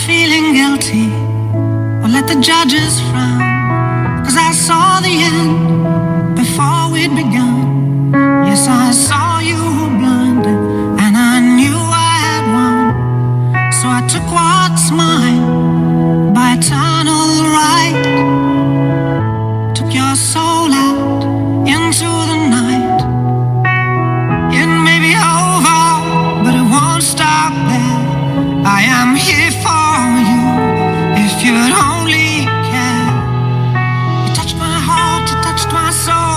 feeling guilty, or let the judges frown, 'cause I saw the end before we'd begun. Yes, I saw you were blinded, and I knew I had won. So I took what's mine by eternal right, took your soul out into the night. It may be over, but it won't stop there. I am here for you, if you'd only care. You touched my heart, you touched my soul,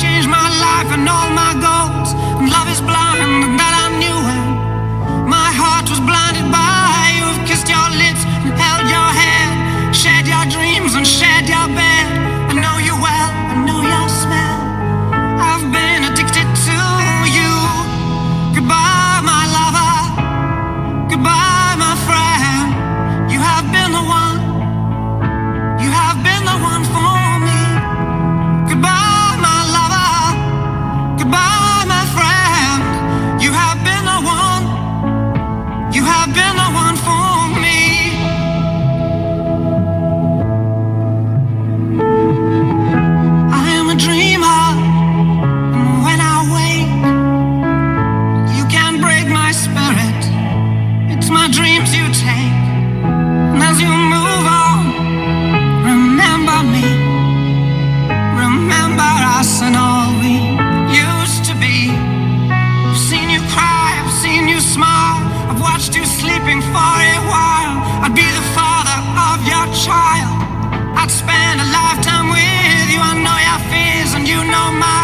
changed my life and all my goals. And love is blind, and that I knew when my heart was blinded by you. I've kissed your lips and held your hand, shared your dreams and shared your bed. I know you well, I know your smell. I've been addicted to you. Goodbye, my lover. Goodbye, my friend. You have been the one. You have been the one for me. Goodbye, my lover. Goodbye, my friend. You have been the one. You have been the one for me. I am a dreamer, and when I wake, you can't break my spirit. It's my dreams you take, and as you move on, remember me. Remember us and all we used to be. I've seen you cry, I've seen you smile, I've watched you sleeping for a while. I'd be the father of your child, I'd spend a lifetime with you. I know your fears and you know mine.